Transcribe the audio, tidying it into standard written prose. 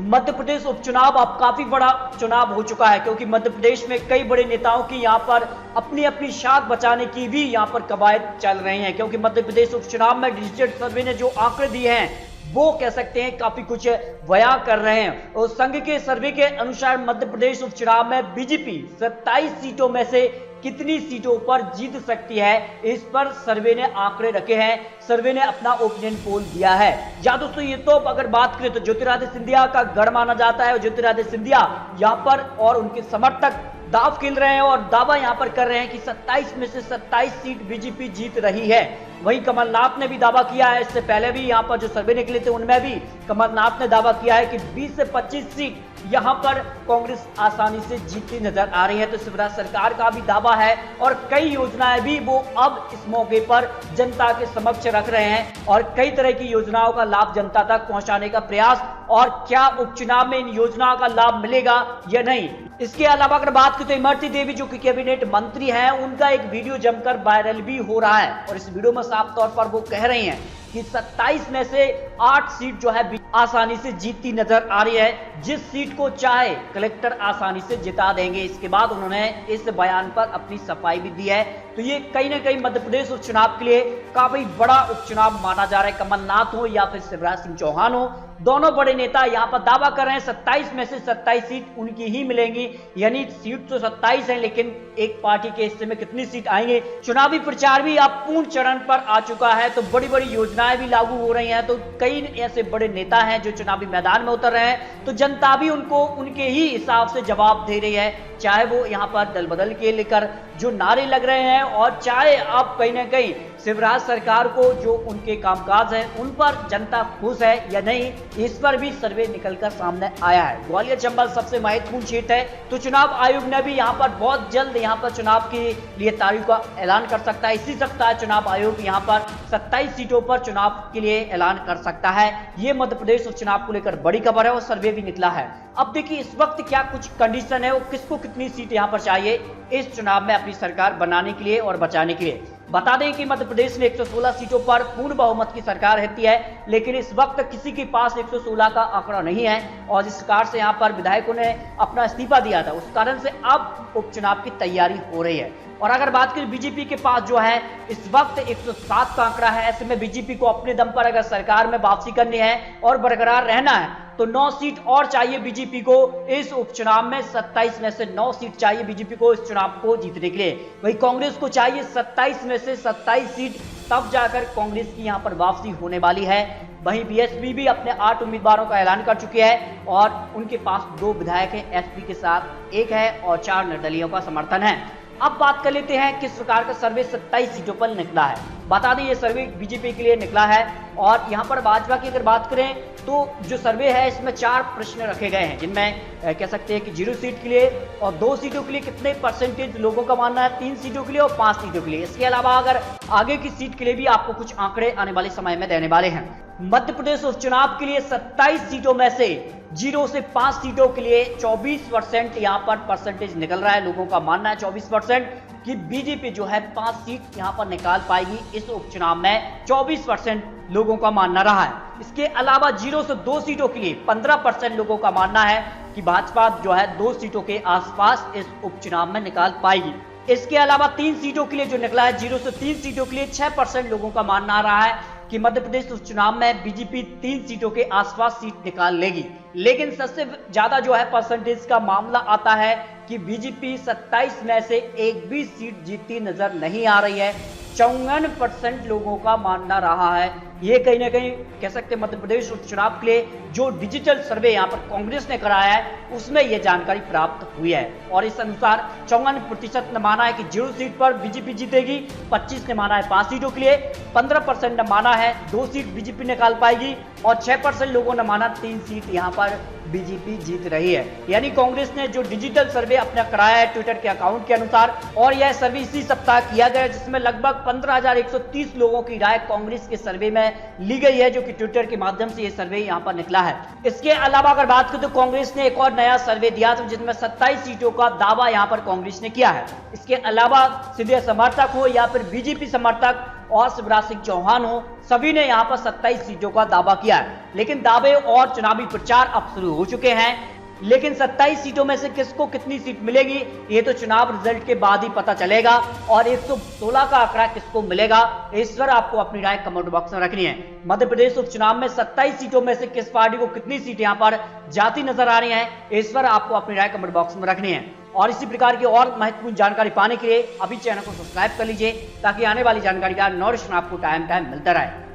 मध्य प्रदेश उपचुनाव अब काफी बड़ा चुनाव हो चुका है, क्योंकि मध्य प्रदेश में कई बड़े नेताओं की यहां पर अपनी अपनी शाख बचाने की भी यहां पर कवायद चल रही हैं। क्योंकि मध्य प्रदेश उपचुनाव में डिजिटल सर्वे ने जो आंकड़े दिए हैं वो कह सकते हैं काफी कुछ बयां कर रहे हैं। और संघ के सर्वे के अनुसार मध्य प्रदेश उपचुनाव में बीजेपी 27 सीटों में से कितनी सीटों पर जीत सकती है, इस पर सर्वे ने आंकड़े रखे हैं। सर्वे ने अपना ओपिनियन पोल दिया है। या दोस्तों, ये तो अगर बात करें तो ज्योतिरादित्य सिंधिया का गढ़ माना जाता है और ज्योतिरादित्य सिंधिया यहां पर और उनके समर्थक दाव खेल रहे हैं और दावा यहां पर कर रहे हैं कि 27 में से 27 सीट बीजेपी जीत रही है। वहीं कमलनाथ ने भी दावा किया है, इससे पहले भी यहां पर जो सर्वे निकले थे उनमें भी कमलनाथ ने दावा किया है कि 20 से 25 सीट यहां पर कांग्रेस आसानी से जीतती नजर आ रही है। तो शिवराज सरकार का भी दावा है और कई योजनाएं भी वो अब इस मौके पर जनता के समक्ष रख रहे हैं और कई तरह की योजनाओं का लाभ जनता तक पहुंचाने का प्रयास। और क्या उपचुनाव में इन योजनाओं का लाभ मिलेगा या नहीं, इसके अलावा अगर बात करें तो इमरती देवी जो कि कैबिनेट मंत्री हैं, उनका एक वीडियो जमकर वायरल भी हो रहा है और इस वीडियो में साफ तौर पर वो कह रही हैं कि 27 में से 8 सीट जो है आसानी से जीतती नजर आ रही है। जिस सीट को चाहे कलेक्टर आसानी से जिता देंगे। इसके बाद उन्होंने इस बयान पर अपनी सफाई भी दी है। तो ये कहीं ना कहीं मध्य प्रदेश उपचुनाव के लिए काफी बड़ा उपचुनाव माना जा रहा है। कमलनाथ हो या फिर शिवराज सिंह चौहान हो, दोनों बड़े नेता यहां पर दावा कर रहे हैं 27 में से 27 सीट उनकी ही मिलेंगी। यानी सीट तो 27 है, लेकिन एक पार्टी के हिस्से में कितनी सीट आएंगे। चुनावी प्रचार भी अब पूर्ण चरण पर आ चुका है, तो बड़ी बड़ी योजनाएं भी लागू हो रही हैं। तो कई ऐसे बड़े नेता हैं जो चुनावी मैदान में उतर रहे हैं, तो जनता भी उनको उनके ही हिसाब से जवाब दे रही है। चाहे वो यहाँ पर दल बदल के लेकर जो नारे लग रहे हैं और चाहे अब कहीं ना कहीं शिवराज सरकार को जो उनके कामकाज है उन पर जनता खुश है या नहीं, इस पर भी सर्वे निकलकर सामने आया है। ग्वालियर चंबल सबसे महत्वपूर्ण सीट है, तो चुनाव आयोग ने भी यहाँ पर बहुत जल्द यहाँ पर चुनाव के लिए तारीख का ऐलान कर सकता है। इसी सप्ताह चुनाव आयोग यहाँ पर 27 सीटों पर चुनाव के लिए ऐलान कर सकता है। ये मध्य प्रदेश उपचुनाव को लेकर बड़ी खबर है और सर्वे भी निकला है। अब देखिए इस वक्त क्या कुछ कंडीशन है और किसको कितनी सीट यहाँ पर चाहिए इस चुनाव में अपनी सरकार बनाने के लिए और बचाने के लिए। बता दें कि मध्य प्रदेश में 116 सीटों पर पूर्ण बहुमत की सरकार रहती है, लेकिन इस वक्त किसी के पास 116 का आंकड़ा नहीं है और जिस प्रकार से यहाँ पर विधायकों ने अपना इस्तीफा दिया था उस कारण से अब उपचुनाव की तैयारी हो रही है। और अगर बात करें बीजेपी के पास जो है इस वक्त 107 का आंकड़ा है। ऐसे में बीजेपी को अपने दम पर अगर सरकार में वापसी करनी है और बरकरार रहना है तो 9 सीट और चाहिए बीजेपी को इस उपचुनाव में। 27 में से 9 सीट चाहिए बीजेपी को इस चुनाव को जीतने के लिए। वही कांग्रेस को चाहिए 27 में से 27 सीट, तब जाकर कांग्रेस की यहां पर वापसी होने वाली है। वहीं बीएसपी भी अपने 8 उम्मीदवारों का ऐलान कर चुकी है और उनके पास 2 विधायक हैं, एसपी के साथ 1 है और 4 निर्दलीयों का समर्थन है। अब बात कर लेते हैं किस प्रकार का सर्वे 27 सीटों पर निकला है। बता दें ये सर्वे बीजेपी के लिए निकला है और यहां पर भाजपा की अगर बात करें तो जो सर्वे है इसमें 4 प्रश्न रखे गए हैं, जिनमें कह सकते हैं कि 0 सीट के लिए और 2 सीटों के लिए कितने परसेंटेज लोगों का मानना है, 3 सीटों के लिए और 5 सीटों के लिए। इसके अलावा अगर आगे की सीट के लिए भी आपको कुछ आंकड़े आने वाले समय में देने वाले हैं। मध्य प्रदेश उपचुनाव के लिए 27 सीटों में से 0 से 5 सीटों के लिए 24% यहाँ पर परसेंटेज निकल रहा है। लोगों का मानना है 24% कि बीजेपी जो है 5 सीट यहाँ पर निकाल पाएगी इस उपचुनाव में। 24% लोगों का मानना रहा है। इसके अलावा 0 से 2 सीटों के लिए 15% लोगों का मानना है कि भाजपा जो है 2 सीटों के आसपास इस उपचुनाव में निकाल पाएगी। इसके अलावा 3 सीटों के लिए जो निकला है 0 से 3 सीटों के लिए 6% लोगों का मानना आ रहा है कि मध्य प्रदेश उपचुनाव में बीजेपी 3 सीटों के आसपास सीट निकाल लेगी। लेकिन सबसे ज्यादा जो है परसेंटेज का मामला आता है कि बीजेपी 27 में से एक भी सीट जीतती नजर नहीं आ रही है। 54% लोगों का मानना रहा है। ये कहीं ना कहीं कह सकते हैं मध्य प्रदेश उपचुनाव के लिए जो डिजिटल सर्वे यहाँ पर कांग्रेस ने कराया है उसमें यह जानकारी प्राप्त हुई है और इस अनुसार 54% ने माना है कि 0 सीट पर बीजेपी जीतेगी, 25 ने माना है 5 सीटों के लिए, 15% ने माना है 2 सीट बीजेपी निकाल पाएगी और 6% लोगों ने माना 3 सीट यहाँ पर बीजेपी जीत रही है। यानी कांग्रेस ने जो डिजिटल सर्वे अपना कराया है ट्विटर के अकाउंट के अनुसार, और यह सर्वे इसी सप्ताह किया गया जिसमें लगभग 15,130 लोगों की राय कांग्रेस के सर्वे में ली गई है, जो कि ट्विटर के माध्यम से यह सर्वे यहां पर निकला है। इसके अलावा अगर बात करें तो कांग्रेस ने एक और नया सर्वे दिया था जिसमें 27 सीटों का दावा यहां पर कांग्रेस ने किया है। इसके अलावा सीधे समर्थक हो या फिर बीजेपी समर्थक और शिवराज सिंह चौहान हो, सभी ने यहाँ पर 27 सीटों का दावा किया है। लेकिन दावे और चुनावी प्रचार अब शुरू हो चुके हैं। लेकिन 27 सीटों में से किसको कितनी सीट मिलेगी ये तो चुनाव रिजल्ट के बाद ही पता चलेगा, और 116 का आंकड़ा किसको मिलेगा इस पर आपको अपनी राय कमेंट बॉक्स में रखनी है। मध्य प्रदेश उपचुनाव में 27 सीटों में से किस पार्टी को कितनी सीट यहां पर जाती नजर आ रही है, इस पर आपको अपनी राय कमेंट बॉक्स में रखनी है। और इसी प्रकार की और महत्वपूर्ण जानकारी पाने के लिए अभी चैनल को सब्सक्राइब कर लीजिए, ताकि आने वाली जानकारी का नोटिफिकेशन आपको टाइम मिलता रहे।